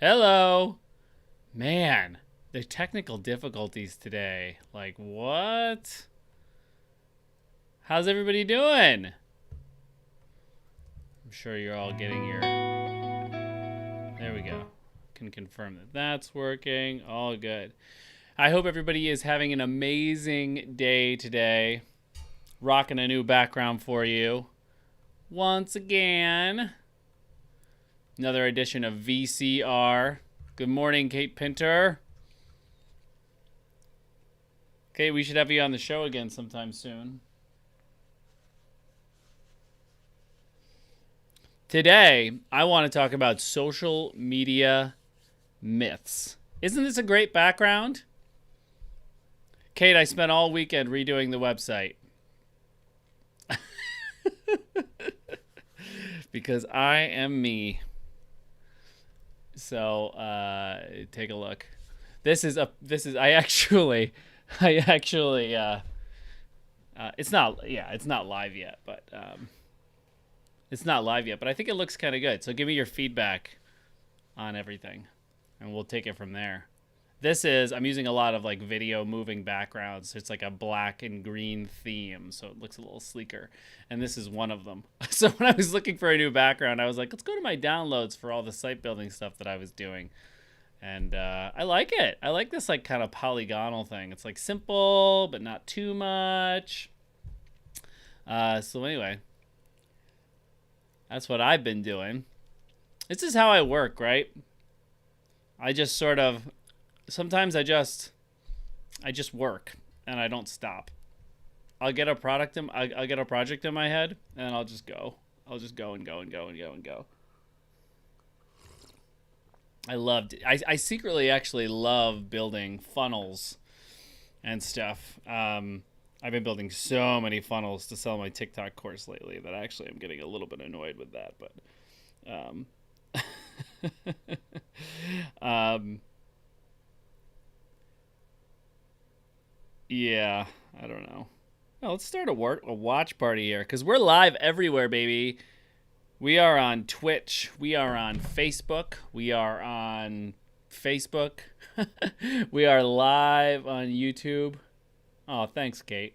Hello. Man, the technical difficulties today. Like, what? How's everybody doing? I'm sure you're all getting your. There we go. Can confirm that that's working. All good. I hope everybody is having an amazing day today. Rocking a new background for you. Once again, another edition of VCR. Good morning, Kate Pinter. Okay, we should have you on the show again sometime soon. Today, I want to talk about social media myths. Isn't this a great background? Kate, I spent all weekend redoing the website because I am me. So, take a look. I actually, it's not live yet, but it's not live yet, but I think it looks kind of good. So give me your feedback on everything, and we'll take it from there. I'm using a lot of like video moving backgrounds. It's like a black and green theme, so it looks a little sleeker. And this is one of them. So when I was looking for a new background, I was like, let's go to my downloads for all the site building stuff that I was doing. And I like it. I like this like kind of polygonal thing. It's like simple, but not too much. So anyway, that's what I've been doing. This is how I work, right? I just sort of sometimes I just work and I don't stop. I'll get a project in my head and I'll just go. I'll just go and go and go and go and go. I secretly actually love building funnels and stuff. I've been building so many funnels to sell my TikTok course lately that actually I'm getting a little bit annoyed with that, but um, yeah, I don't know. Well, let's start a watch party here because we're live everywhere, baby. We are on Twitch. We are on Facebook. We are on Facebook. We are live on YouTube. Oh, thanks, Kate.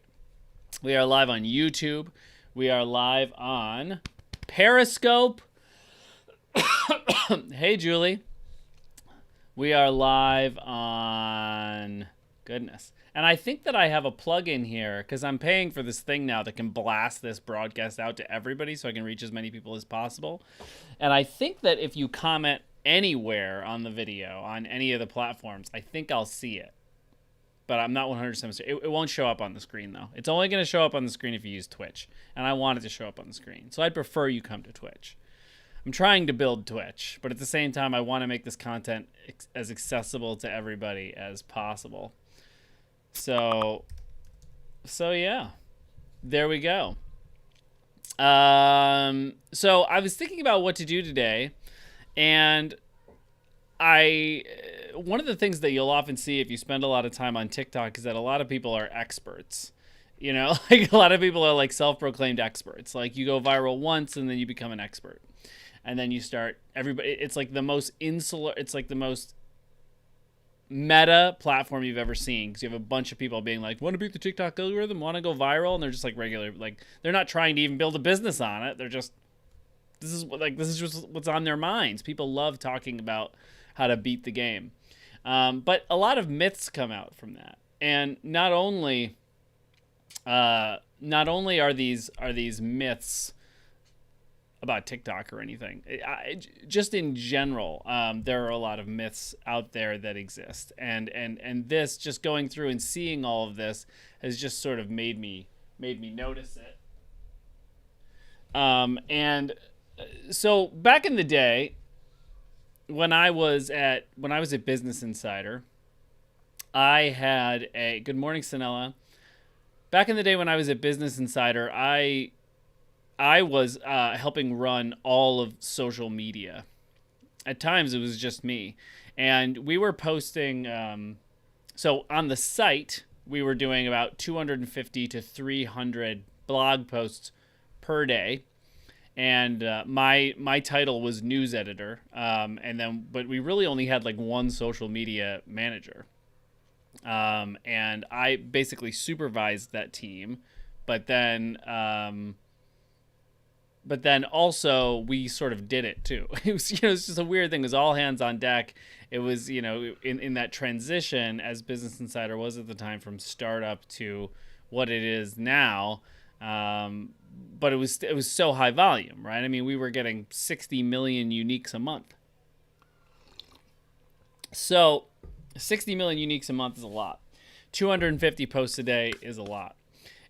We are live on YouTube. We are live on Periscope. Hey, Julie. We are live on. Goodness. And I think that I have a plug-in here because I'm paying for this thing now that can blast this broadcast out to everybody so I can reach as many people as possible. And I think that if you comment anywhere on the video, on any of the platforms, I think I'll see it. But I'm not 100% sure. It won't show up on the screen, though. It's only going to show up on the screen if you use Twitch. And I want it to show up on the screen. So I'd prefer you come to Twitch. I'm trying to build Twitch, but at the same time, I want to make this content as accessible to everybody as possible. So yeah, there we go. So I was thinking about what to do today, and one of the things that you'll often see if you spend a lot of time on TikTok is that a lot of people are experts. You know, like a lot of people are like self-proclaimed experts. Like you go viral once and then you become an expert. And then you start it's like the most insular, it's like the most meta platform you've ever seen because you have a bunch of people being like, want to beat the TikTok algorithm, want to go viral, and they're just like regular, like they're not trying to even build a business on it. They're just this is just what's on their minds. People love talking about how to beat the game, but a lot of myths come out from that, and not only are these myths about TikTok or anything. Just in general, there are a lot of myths out there that exist, and this just going through and seeing all of this has just sort of made me notice it. And so back in the day, when I was at Business Insider, I had a good morning, Sanella. Back in the day when I was at Business Insider, I was helping run all of social media. At times, it was just me. And we were posting... so on the site, we were doing about 250 to 300 blog posts per day. and my title was news editor, but we really only had like one social media manager, and I basically supervised that team, but then also we sort of did it too. It was, it's just a weird thing. It was all hands on deck. It was, in that transition, as Business Insider was at the time, from startup to what it is now. But it was so high volume, right? I mean, we were getting 60 million uniques a month. So 60 million uniques a month is a lot. 250 posts a day is a lot.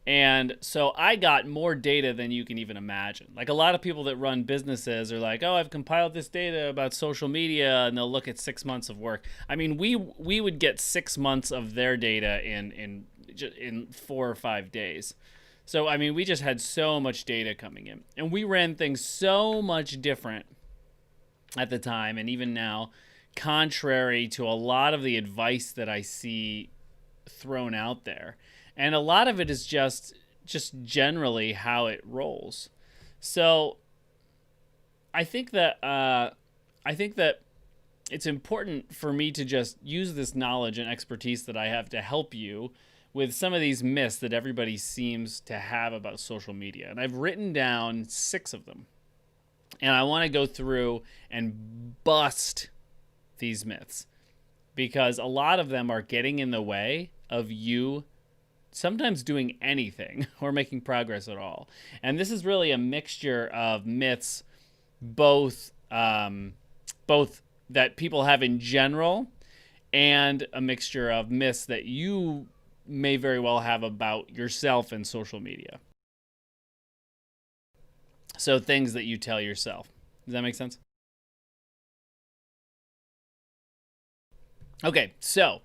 And so I got more data than you can even imagine. Like, a lot of people that run businesses are like, oh, I've compiled this data about social media, and they'll look at 6 months of work. I mean, we would get 6 months of their data in 4 or 5 days. So, I mean, we just had so much data coming in, and we ran things so much different at the time, and even now, contrary to a lot of the advice that I see thrown out there. And a lot of it is just generally how it rolls. So I think that it's important for me to just use this knowledge and expertise that I have to help you with some of these myths that everybody seems to have about social media. And I've written down 6 of them. And I want to go through and bust these myths, because a lot of them are getting in the way of you sometimes doing anything or making progress at all. And this is really a mixture of myths, both that people have in general, and a mixture of myths that you may very well have about yourself and social media. So things that you tell yourself. Does that make sense? Okay, so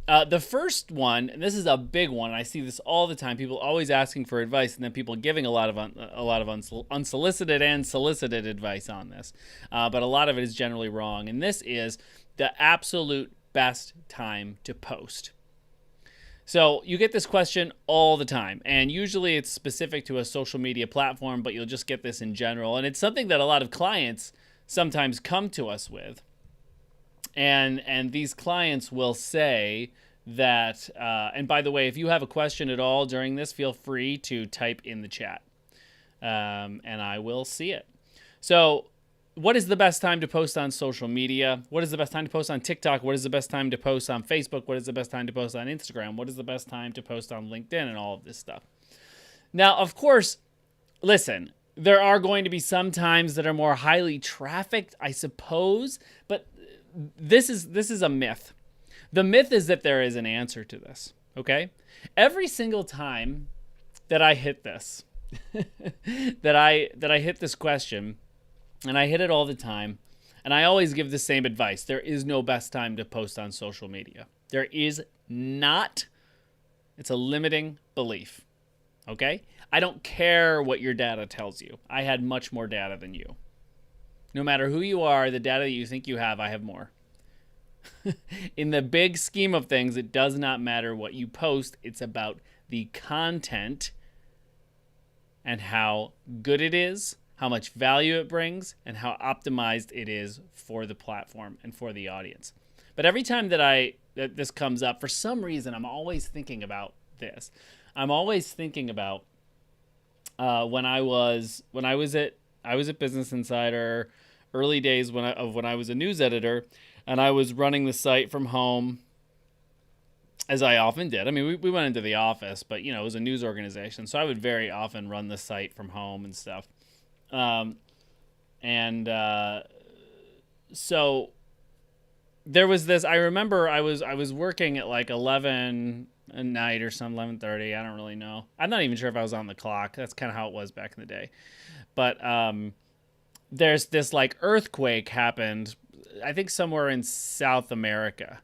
the first one, and this is a big one. I see this all the time. People always asking for advice, and then people giving a lot of unsolicited and solicited advice on this. But a lot of it is generally wrong. And this is the absolute best time to post. So you get this question all the time, and usually it's specific to a social media platform, but you'll just get this in general. And it's something that a lot of clients sometimes come to us with. And these clients will say that, and by the way, if you have a question at all during this, feel free to type in the chat, and I will see it. So what is the best time to post on social media? What is the best time to post on TikTok? What is the best time to post on Facebook? What is the best time to post on Instagram? What is the best time to post on LinkedIn, and all of this stuff? Now, of course, listen, there are going to be some times that are more highly trafficked, I suppose, but this is a myth. The myth is that there is an answer to this, okay? Every single time that I hit this, that I hit this question, and I hit it all the time, and I always give the same advice. There is no best time to post on social media. There is not. It's a limiting belief, okay? I don't care what your data tells you. I had much more data than you. No matter who you are, the data that you think you have, I have more. In the big scheme of things, it does not matter what you post. It's about the content and how good it is, how much value it brings, and how optimized it is for the platform and for the audience. But every time that this comes up, for some reason, I'm always thinking about this. I'm always thinking about when I was at Business Insider, early days when I was a news editor, and I was running the site from home, as I often did. I mean, we went into the office, but it was a news organization, so I would very often run the site from home and stuff. So there was this. I remember I was working at like 11 at night or some 11:30. I don't really know. I'm not even sure if I was on the clock. That's kind of how it was back in the day. But there's this like earthquake happened, I think somewhere in South America,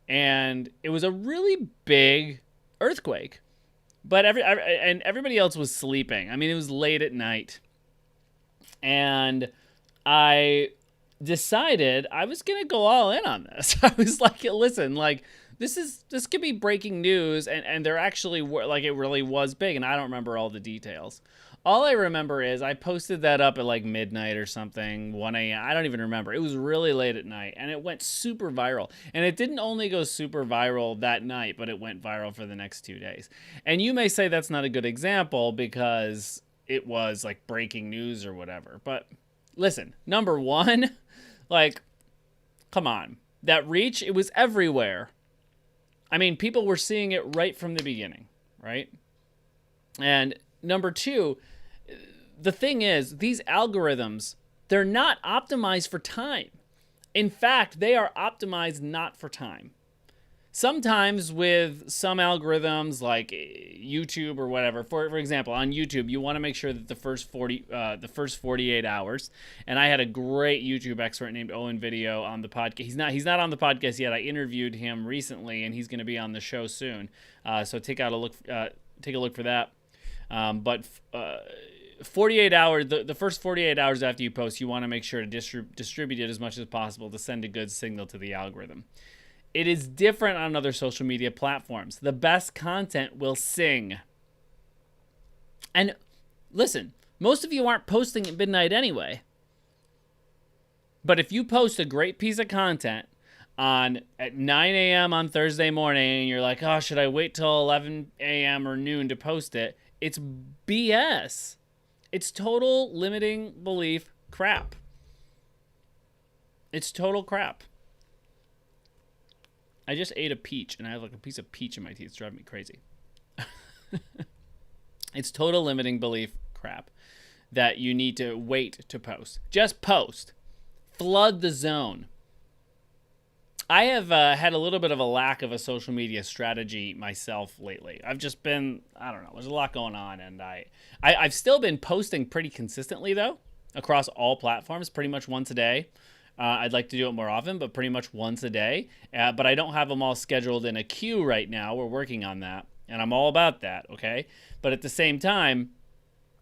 and it was a really big earthquake. But everybody else was sleeping. I mean, it was late at night, and I decided I was gonna go all in on this. I was like, listen, like this could be breaking news, and there actually were, like, it really was big, and I don't remember all the details. All I remember is I posted that up at like midnight or something, 1 a.m. I don't even remember. It was really late at night and it went super viral. And it didn't only go super viral that night, but it went viral for the next 2 days. And you may say that's not a good example because it was like breaking news or whatever. But listen, number one, like, come on. That reach, it was everywhere. I mean, people were seeing it right from the beginning, right? And number two, the thing is, these algorithms, they're not optimized for time. In fact, they are optimized not for time. Sometimes with some algorithms like YouTube or whatever, for example, on YouTube, you want to make sure that the first 48 hours, and I had a great YouTube expert named Owen Video on the podcast. He's not on the podcast yet. I interviewed him recently, and he's going to be on the show soon. So take a look for that. But 48 hours, the first 48 hours after you post, you want to make sure to distribute it as much as possible to send a good signal to the algorithm. It is different on other social media platforms. The best content will sing. And listen, most of you aren't posting at midnight anyway. But if you post a great piece of content at 9 a.m. on Thursday morning and you're like, oh, should I wait till 11 a.m. or noon to post it? It's BS. It's total limiting belief crap. It's total crap. I just ate a peach, and I have like a piece of peach in my teeth. It's driving me crazy. It's total limiting belief crap that you need to wait to post. Just post. Flood the zone. I have had a little bit of a lack of a social media strategy myself lately. I've just been, I don't know, there's a lot going on, and I've still been posting pretty consistently, though, across all platforms, pretty much once a day. I'd like to do it more often, but pretty much once a day. But I don't have them all scheduled in a queue right now. We're working on that, and I'm all about that, okay? But at the same time,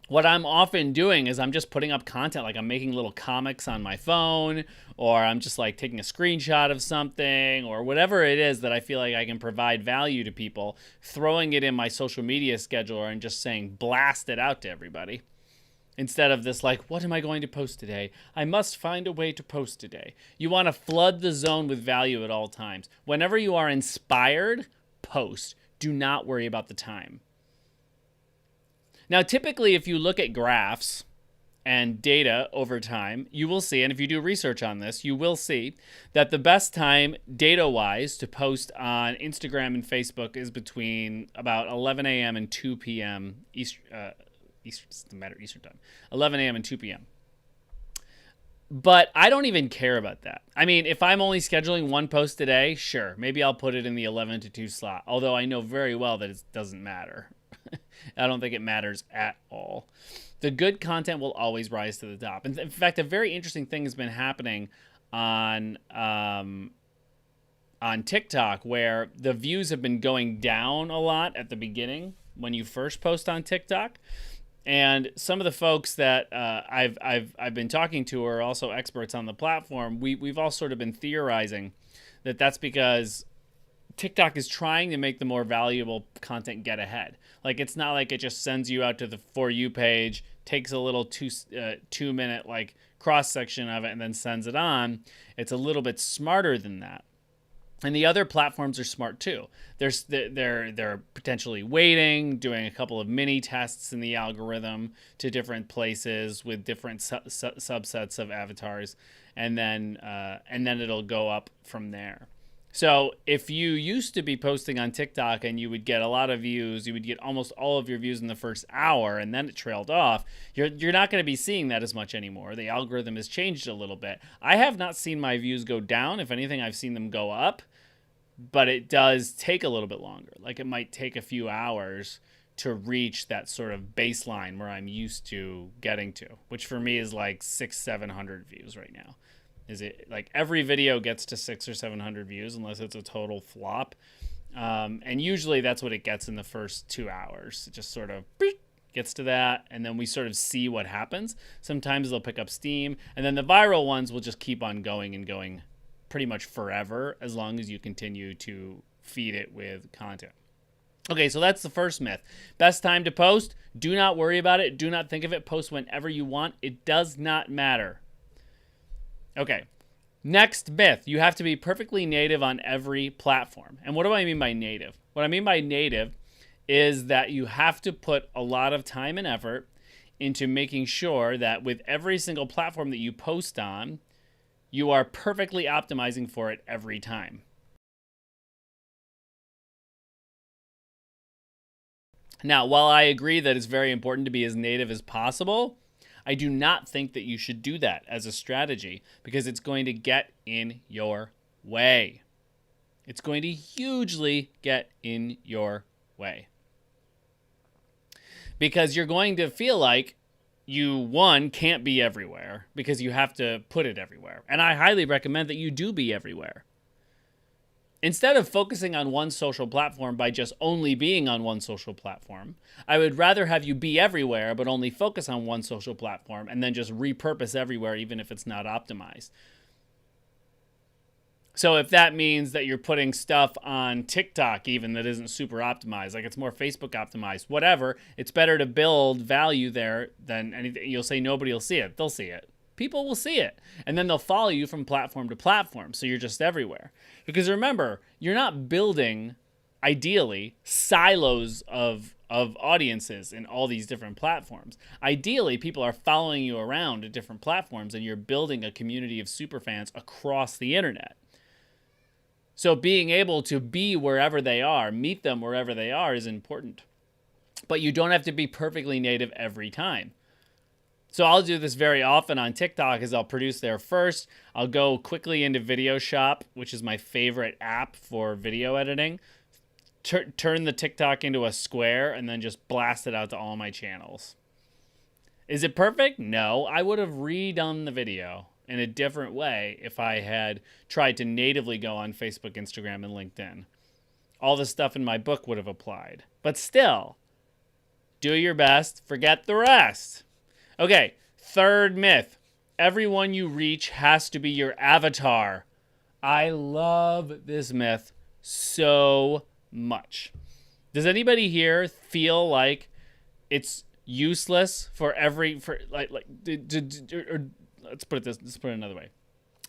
what I'm often doing is I'm just putting up content, like I'm making little comics on my phone, or I'm just like taking a screenshot of something, or whatever it is that I feel like I can provide value to people, throwing it in my social media scheduler and just saying blast it out to everybody. Instead of this like, what am I going to post today? I must find a way to post today. You want to flood the zone with value at all times. Whenever you are inspired, post. Do not worry about the time. Now, typically, if you look at graphs and data over time, you will see, and if you do research on this, you will see that the best time data-wise to post on Instagram and Facebook is between about 11 a.m. and 2 p.m. Eastern time. 11 a.m. and 2 p.m. But I don't even care about that. I mean, if I'm only scheduling one post a day, sure, maybe I'll put it in the 11 to 2 slot, although I know very well that it doesn't matter. I don't think it matters at all. The good content will always rise to the top. In fact, a very interesting thing has been happening on TikTok, where the views have been going down a lot at the beginning when you first post on TikTok. And some of the folks that I've been talking to are also experts on the platform. We've all sort of been theorizing that that's because TikTok is trying to make the more valuable content get ahead. Like, it's not like it just sends you out to the For You page, takes a little 2-minute like cross section of it, and then sends it on. It's a little bit smarter than that. And the other platforms are smart too. They're potentially waiting, doing a couple of mini tests in the algorithm to different places with different subsets of avatars, and then it'll go up from there. So if you used to be posting on TikTok and you would get a lot of views, you would get almost all of your views in the first hour, and then it trailed off. You're not going to be seeing that as much anymore. The algorithm has changed a little bit. I have not seen my views go down. If anything, I've seen them go up, but it does take a little bit longer. Like, it might take a few hours to reach that sort of baseline where I'm used to getting to, which for me is like 600-700 views right now. Is it like every video gets to 600 or 700 views unless it's a total flop? And usually that's what it gets in the first 2 hours. It just sort of gets to that, and then we sort of see what happens. Sometimes they'll pick up steam, and then the viral ones will just keep on going and going pretty much forever as long as you continue to feed it with content. Okay, so that's the first myth. Best time to post. Do not worry about it. Do not think of it. Post whenever you want. It does not matter. Okay. Next myth. You have to be perfectly native on every platform. And what do I mean by native? What I mean by native is that you have to put a lot of time and effort into making sure that with every single platform that you post on, you are perfectly optimizing for it every time. Now, while I agree that it's very important to be as native as possible, I do not think that you should do that as a strategy because it's going to get in your way. It's going to hugely get in your way. Because you're going to feel like you, one, can't be everywhere because you have to put it everywhere. And I highly recommend that you do be everywhere. Instead of focusing on one social platform by just only being on one social platform, I would rather have you be everywhere but only focus on one social platform and then just repurpose everywhere even if it's not optimized. So if that means that you're putting stuff on TikTok even that isn't super optimized, like it's more Facebook optimized, whatever, it's better to build value there than anything. You'll say nobody will see it. They'll see it. People will see it. And then they'll follow you from platform to platform. So you're just everywhere. Because remember, you're not building, ideally, silos of audiences in all these different platforms. Ideally, people are following you around at different platforms and you're building a community of superfans across the internet. So being able to be wherever they are, meet them wherever they are is important. But you don't have to be perfectly native every time. So I'll do this very often on TikTok is I'll produce there first. I'll go quickly into Video Shop, which is my favorite app for video editing. Turn the TikTok into a square and then just blast it out to all my channels. Is it perfect? No. I would have redone the video in a different way if I had tried to natively go on Facebook, Instagram, and LinkedIn. All the stuff in my book would have applied. But still, do your best, forget the rest. Okay, third myth. Everyone you reach has to be your avatar. I love this myth so much. Does anybody here feel like it's useless for let's put it another way.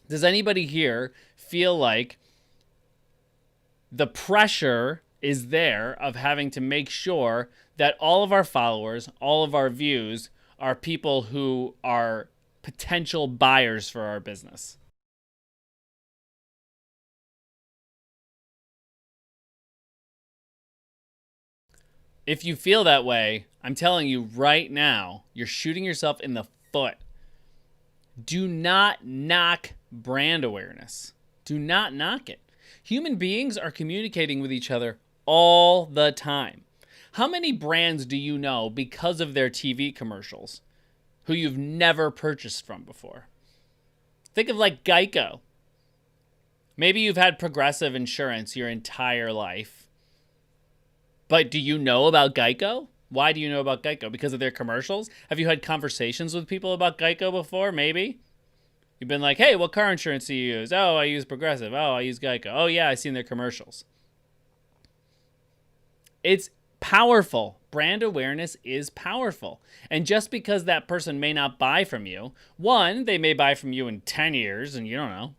Does anybody here feel like the pressure is there of having to make sure that all of our followers, all of our views are people who are potential buyers for our business? If you feel that way, I'm telling you right now, you're shooting yourself in the foot. Do not knock brand awareness. Do not knock it. Human beings are communicating with each other all the time. How many brands do you know because of their TV commercials who you've never purchased from before? Think of like Geico. Maybe you've had Progressive insurance your entire life. But do you know about Geico? Why do you know about Geico? Because of their commercials? Have you had conversations with people about Geico before? Maybe. You've been like, hey, what car insurance do you use? Oh, I use Progressive. Oh, I use Geico. Oh, yeah, I've seen their commercials. It's powerful. Brand awareness is powerful. And just because that person may not buy from you, one, they may buy from you in 10 years and you don't know.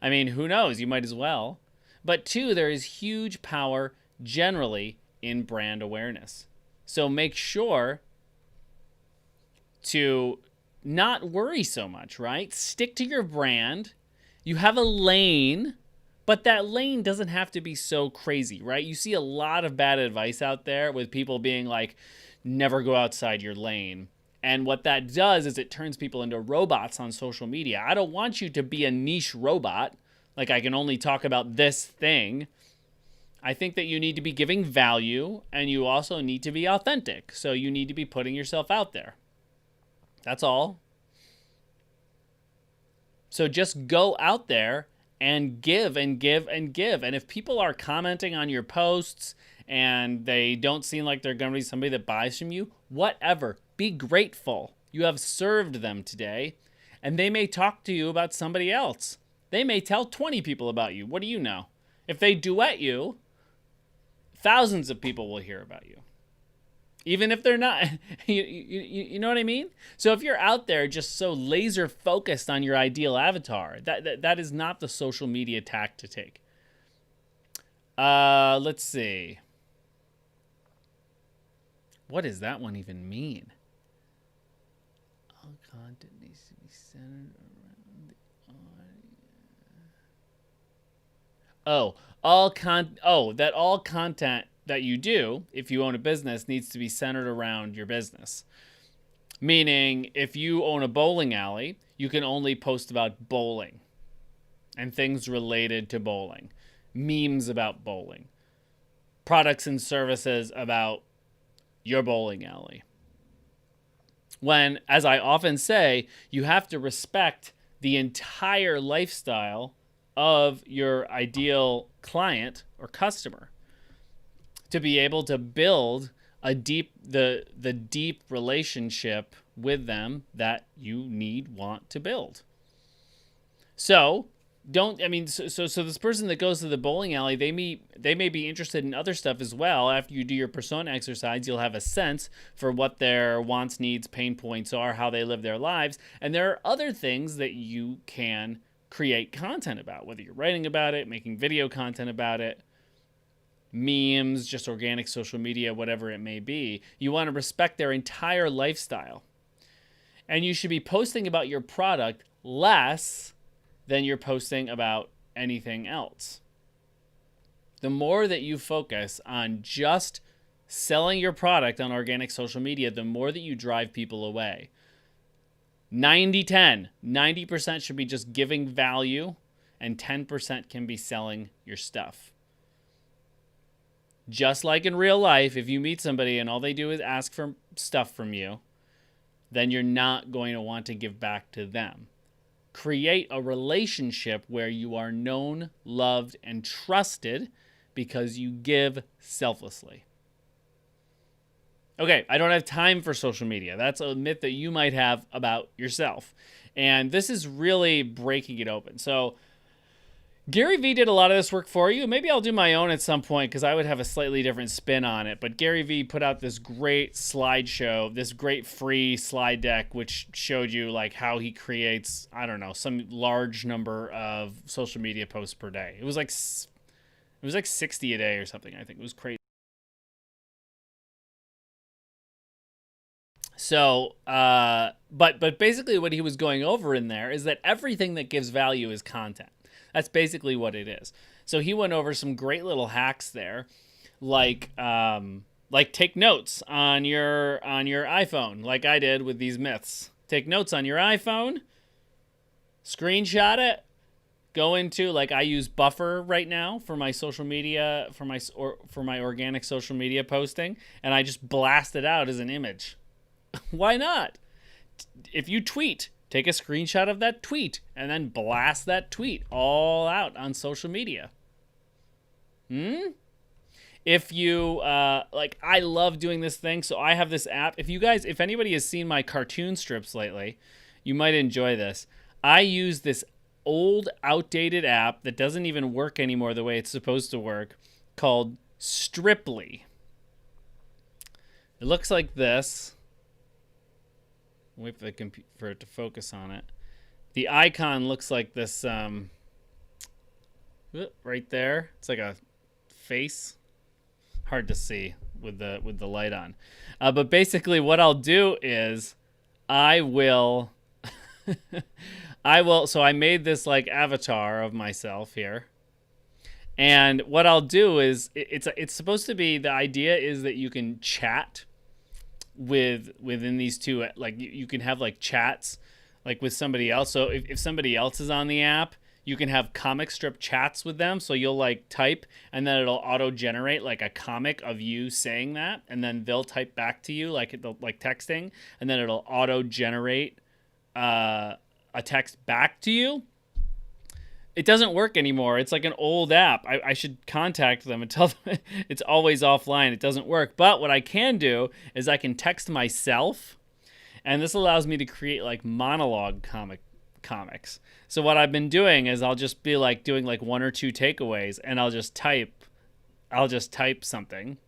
I mean, who knows? You might as well. But two, there is huge power generally in brand awareness. So make sure to not worry so much, right? Stick to your brand. You have a lane, but that lane doesn't have to be so crazy, right? You see a lot of bad advice out there with people being like, never go outside your lane. And what that does is it turns people into robots on social media. I don't want you to be a niche robot, like I can only talk about this thing. I think that you need to be giving value and you also need to be authentic. So you need to be putting yourself out there. That's all. So just go out there and give and give and give. And if people are commenting on your posts and they don't seem like they're going to be somebody that buys from you, whatever, be grateful. You have served them today and they may talk to you about somebody else. They may tell 20 people about you. What do you know? If they duet you, thousands of people will hear about you. Even if they're not, you know what I mean? So if you're out there just so laser focused on your ideal avatar, that is not the social media tack to take. Let's see. What does that one even mean? All content needs to be centered around the audience. That all content that you do, if you own a business, needs to be centered around your business. Meaning, if you own a bowling alley, you can only post about bowling and things related to bowling, memes about bowling, products and services about your bowling alley. When, as I often say, you have to respect the entire lifestyle of your ideal client or customer to be able to build the deep relationship with them that you want to build. So so this person that goes to the bowling alley, they may be interested in other stuff as well. After you do your persona exercise, you'll have a sense for what their wants, needs, pain points are, how they live their lives. And there are other things that you can create content about, whether you're writing about it, making video content about it, memes, just organic social media, whatever it may be. You want to respect their entire lifestyle. And you should be posting about your product less than you're posting about anything else. The more that you focus on just selling your product on organic social media, the more that you drive people away. 90-10. 90% should be just giving value, and 10% can be selling your stuff. Just like in real life, if you meet somebody and all they do is ask for stuff from you, then you're not going to want to give back to them. Create a relationship where you are known, loved, and trusted because you give selflessly. Okay, I don't have time for social media. That's a myth that you might have about yourself. And this is really breaking it open. So Gary Vee did a lot of this work for you. Maybe I'll do my own at some point because I would have a slightly different spin on it. But Gary Vee put out this great slideshow, this great free slide deck, which showed you like how he creates, I don't know, some large number of social media posts per day. It was like 60 a day or something. I think it was crazy. So, but basically what he was going over in there is that everything that gives value is content. That's basically what it is. So he went over some great little hacks there, like take notes on your iPhone, like I did with these myths. Take notes on your iPhone, screenshot it, go into, like I use Buffer right now for my social media, for my organic social media posting, and I just blast it out as an image. Why not? If you tweet, take a screenshot of that tweet and then blast that tweet all out on social media. If you, I love doing this thing. So I have this app. If anybody has seen my cartoon strips lately, you might enjoy this. I use this old, outdated app that doesn't even work anymore the way it's supposed to work, called Striply. It looks like this. Wait for for it to focus on it. The icon looks like this right there. It's like a face. Hard to see with the light on. But basically what I'll do is I will so I made this like avatar of myself here. And what I'll do is it's supposed to be, the idea is that you can chat within these two, like you can have like chats like with somebody else. So if somebody else is on the app, you can have comic strip chats with them. So you'll like type and then it'll auto generate like a comic of you saying that, and then they'll type back to you like texting, and then it'll auto generate a text back to you. It doesn't work anymore. It's like an old app. I should contact them and tell them it's always offline. It doesn't work. But what I can do is I can text myself, and this allows me to create like monologue comics. So what I've been doing is I'll just be like doing like one or two takeaways, and I'll just type I'll just type something.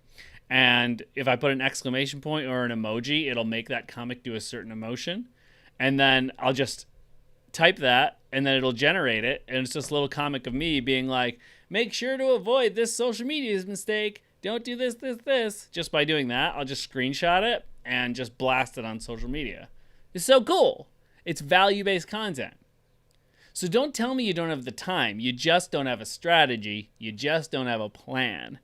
And if I put an exclamation point or an emoji, it'll make that comic do a certain emotion. And then I'll just type that, and then it'll generate it. And it's just a little comic of me being like, make sure to avoid this social media mistake. Don't do this. Just by doing that, I'll just screenshot it and just blast it on social media. It's so cool. It's value-based content. So don't tell me you don't have the time. You just don't have a strategy. You just don't have a plan.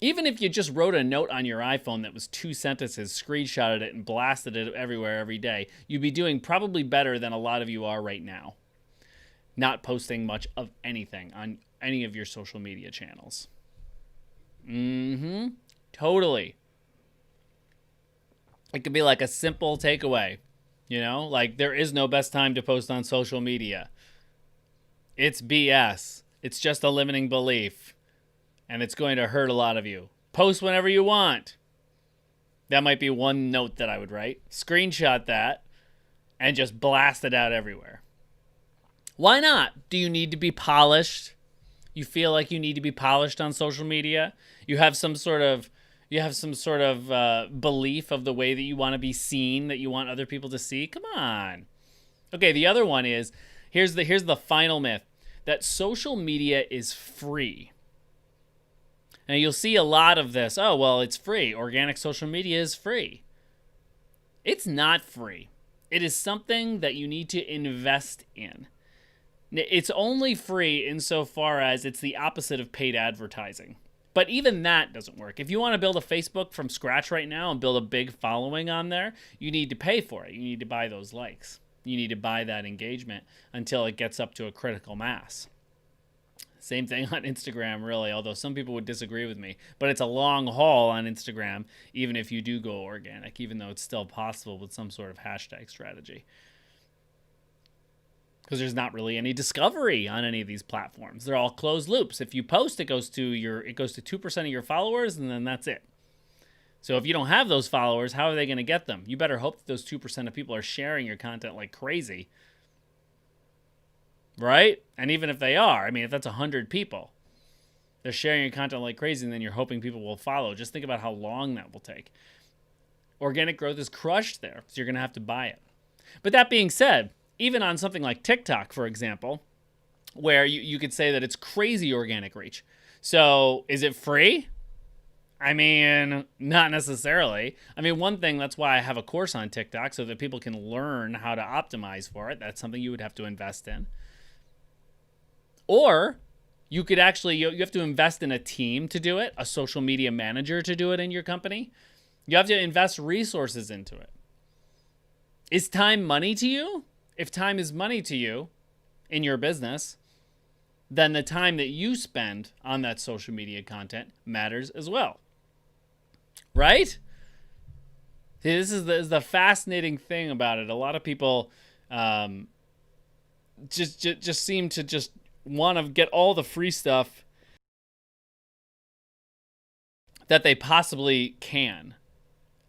Even if you just wrote a note on your iPhone that was 2 sentences, screenshotted it, and blasted it everywhere every day, you'd be doing probably better than a lot of you are right now. Not posting much of anything on any of your social media channels. Totally. It could be like a simple takeaway. You know, like there is no best time to post on social media. It's BS. It's just a limiting belief. And it's going to hurt a lot of you. Post whenever you want. That might be one note that I would write. Screenshot that and just blast it out everywhere. Why not? Do you need to be polished? You feel like you need to be polished on social media? You have some sort of belief of the way that you want to be seen, that you want other people to see? Come on. Okay, the other one is, here's the final myth, that social media is free. And you'll see a lot of this. Oh, well, it's free. Organic social media is free. It's not free. It is something that you need to invest in. It's only free insofar as it's the opposite of paid advertising. But even that doesn't work. If you want to build a Facebook from scratch right now and build a big following on there, you need to pay for it. You need to buy those likes. You need to buy that engagement until it gets up to a critical mass. Same thing on Instagram, really, although some people would disagree with me. But it's a long haul on Instagram, even if you do go organic, even though it's still possible with some sort of hashtag strategy. Because there's not really any discovery on any of these platforms. They're all closed loops. If you post, it goes to 2% of your followers, and then that's it. So if you don't have those followers, how are they going to get them? You better hope that those 2% of people are sharing your content like crazy. Right? And even if they are, I mean, if that's 100 people, they're sharing your content like crazy, and then you're hoping people will follow. Just think about how long that will take. Organic growth is crushed there, so you're going to have to buy it. But that being said, even on something like TikTok, for example, where you could say that it's crazy organic reach. So is it free? I mean, not necessarily. I mean, one thing, that's why I have a course on TikTok, so that people can learn how to optimize for it. That's something you would have to invest in. Or you could actually, you have to invest in a team to do it, a social media manager to do it in your company. You have to invest resources into it. Is time money to you? If time is money to you in your business, then the time that you spend on that social media content matters as well. Right? See, this is the fascinating thing about it. A lot of people just seem to just want to get all the free stuff that they possibly can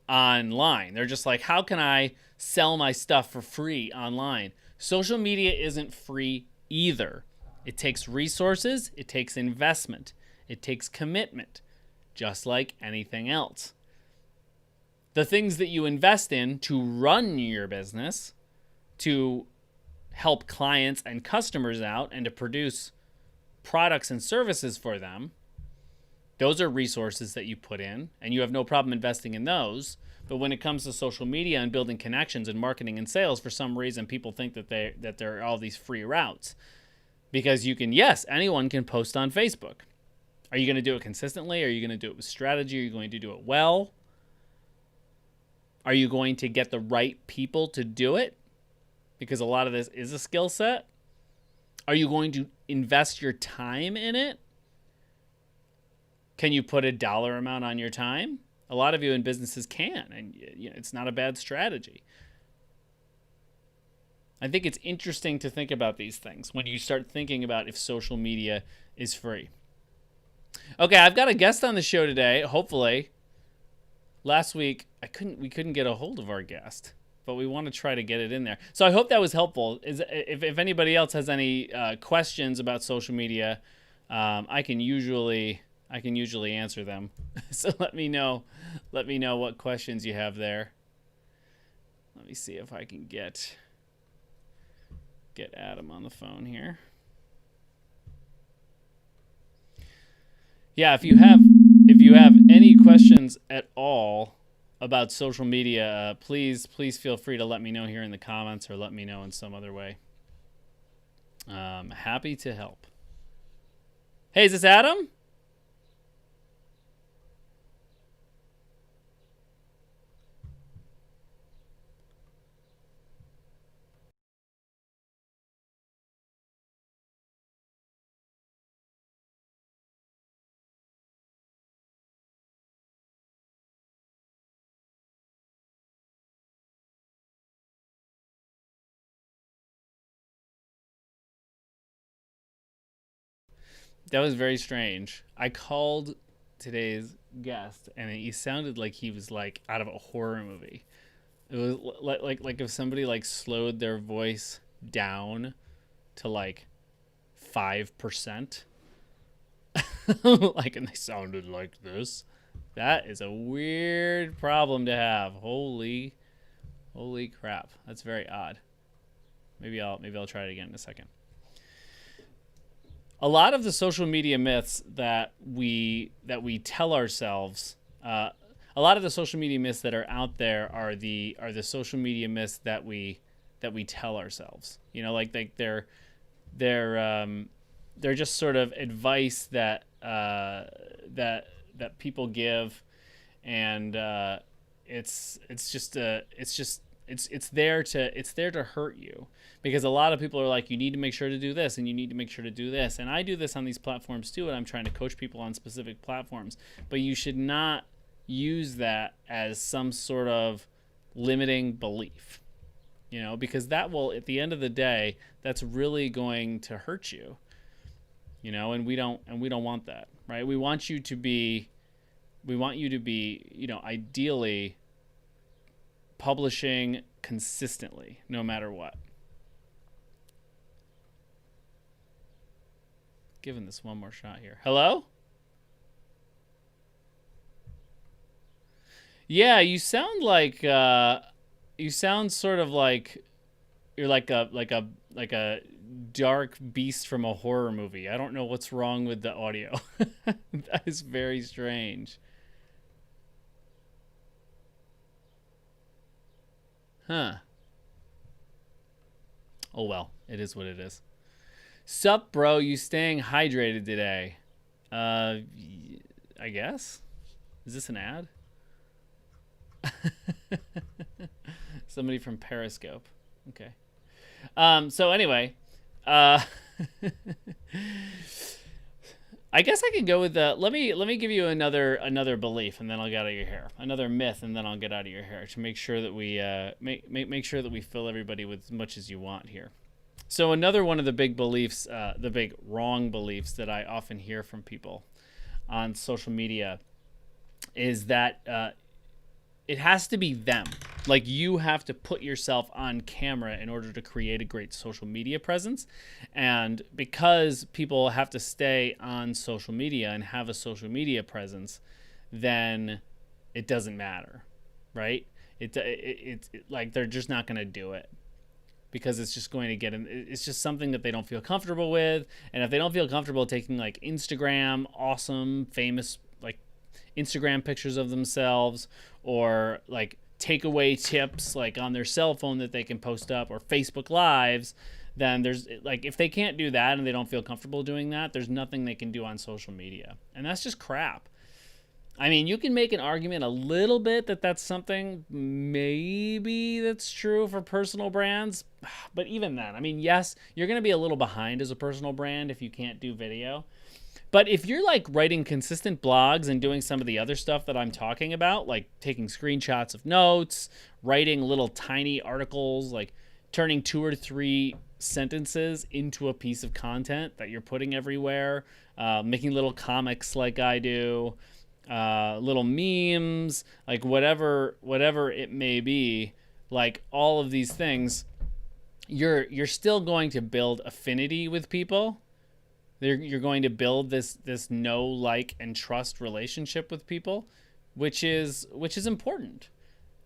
online. They're just like, how can I sell my stuff for free online? Social media isn't free either. It takes resources, it takes investment, it takes commitment, just like anything else. The things that you invest in to run your business, to help clients and customers out, and to produce products and services for them, those are resources that you put in, and you have no problem investing in those. But when it comes to social media and building connections and marketing and sales, for some reason people think that there are all these free routes. Because you can, yes, anyone can post on Facebook. Are you going to do it consistently? Are you going to do it with strategy? Are you going to do it well? Are you going to get the right people to do it? Because a lot of this is a skill set. Are you going to invest your time in it? Can you put a dollar amount on your time? A lot of you in businesses can, and it's not a bad strategy. I think it's interesting to think about these things when you start thinking about if social media is free. Okay, I've got a guest on the show today, hopefully. Last week, we couldn't get a hold of our guest, but we want to try to get it in there. So I hope that was helpful. If anybody else has any questions about social media I can usually answer them. So let me know what questions you have there. Let me see if I can get Adam on the phone here. Yeah, if you have any questions at all about social media, please feel free to let me know here in the comments or let me know in some other way. Happy to help. Hey, is this Adam? That was very strange. I called today's guest, and he sounded like he was like out of a horror movie. It was like if somebody like slowed their voice down to like 5%, like, and they sounded like this. That is a weird problem to have. Holy crap! That's very odd. Maybe I'll try it again in a second. A lot of the social media myths that we tell ourselves, a lot of the social media myths that are out there are the social media myths that we tell ourselves. You know, like they're just sort of advice that people give, and it's there to hurt you, because a lot of people are like, you need to make sure to do this and you need to make sure to do this. And I do this on these platforms too, and I'm trying to coach people on specific platforms. But you should not use that as some sort of limiting belief, you know, because that will, at the end of the day, that's really going to hurt you, you know, and we don't want that, right? We want you to be, you know, ideally publishing consistently no matter what. Giving this one more shot here. Hello? Yeah, you sound like you sound sort of like you're like a dark beast from a horror movie. I don't know what's wrong with the audio. That is very strange. Huh. Oh well, it is what it is. Sup, bro? You staying hydrated today? I guess. Is this an ad? Somebody from Periscope. Okay. So anyway, I guess I can go with the. Let me give you another belief, and then I'll get out of your hair. Another myth, and then I'll get out of your hair to make sure that we make sure that we fill everybody with as much as you want here. So another one of the big beliefs, the big wrong beliefs that I often hear from people on social media, is that it has to be them. Like, you have to put yourself on camera in order to create a great social media presence. And because people have to stay on social media and have a social media presence, then it doesn't matter, right? It's like they're just not going to do it, because it's just going to get in. It's just something that they don't feel comfortable with. And if they don't feel comfortable taking like Instagram, awesome, famous, like Instagram pictures of themselves, or like takeaway tips like on their cell phone that they can post up, or Facebook Lives, then there's like, if they can't do that and they don't feel comfortable doing that, there's nothing they can do on social media. And that's just crap. I mean, you can make an argument a little bit that that's something maybe that's true for personal brands. But even then, I mean, yes, you're going to be a little behind as a personal brand if you can't do video. But if you're like writing consistent blogs and doing some of the other stuff that I'm talking about, like taking screenshots of notes, writing little tiny articles, like turning 2 or 3 sentences into a piece of content that you're putting everywhere, making little comics like I do, little memes, like whatever it may be, like all of these things, you're still going to build affinity with people, You're going to build this know, like, and trust relationship with people, which is important.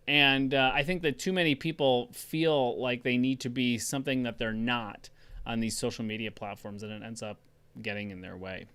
And I think that too many people feel like they need to be something that they're not on these social media platforms, and it ends up getting in their way.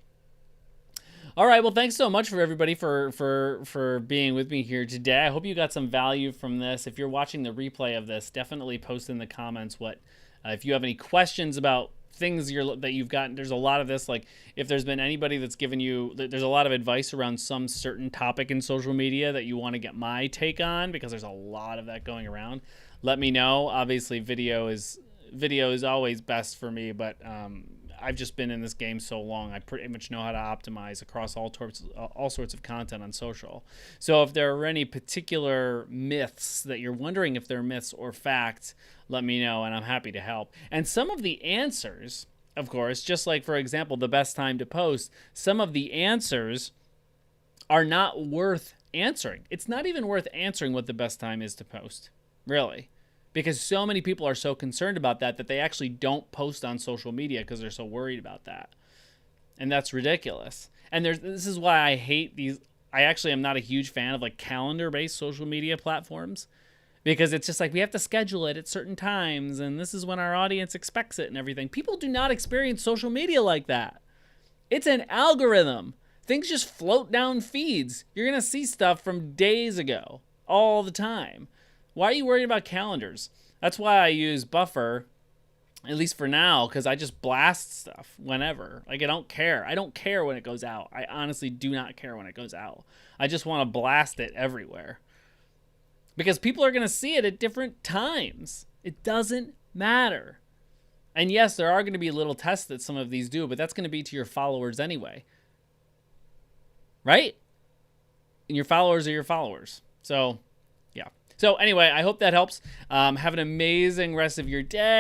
All right, well, thanks so much for everybody for being with me here today. I hope you got some value from this. If you're watching the replay of this, definitely post in the comments what if you have any questions about things that you've gotten. There's a lot of this, like if there's been anybody that's given you, there's a lot of advice around some certain topic in social media that you want to get my take on, because there's a lot of that going around. Let me know. Obviously, video is always best for me, but I've just been in this game so long, I pretty much know how to optimize across all sorts of content on social. So if there are any particular myths that you're wondering if they're myths or facts, let me know, and I'm happy to help. And some of the answers, of course, just like, for example, the best time to post, some of the answers are not worth answering. It's not even worth answering what the best time is to post, really. Because so many people are so concerned about that they actually don't post on social media because they're so worried about that. And that's ridiculous. And this is why I hate these. I actually am not a huge fan of like calendar-based social media platforms, because it's just like we have to schedule it at certain times, and this is when our audience expects it and everything. People do not experience social media like that. It's an algorithm. Things just float down feeds. You're going to see stuff from days ago all the time. Why are you worried about calendars? That's why I use Buffer, at least for now, because I just blast stuff whenever. Like, I don't care. I don't care when it goes out. I honestly do not care when it goes out. I just want to blast it everywhere. Because people are going to see it at different times. It doesn't matter. And yes, there are going to be little tests that some of these do, but that's going to be to your followers anyway. Right? And your followers are your followers. So, yeah. So anyway, I hope that helps. Have an amazing rest of your day.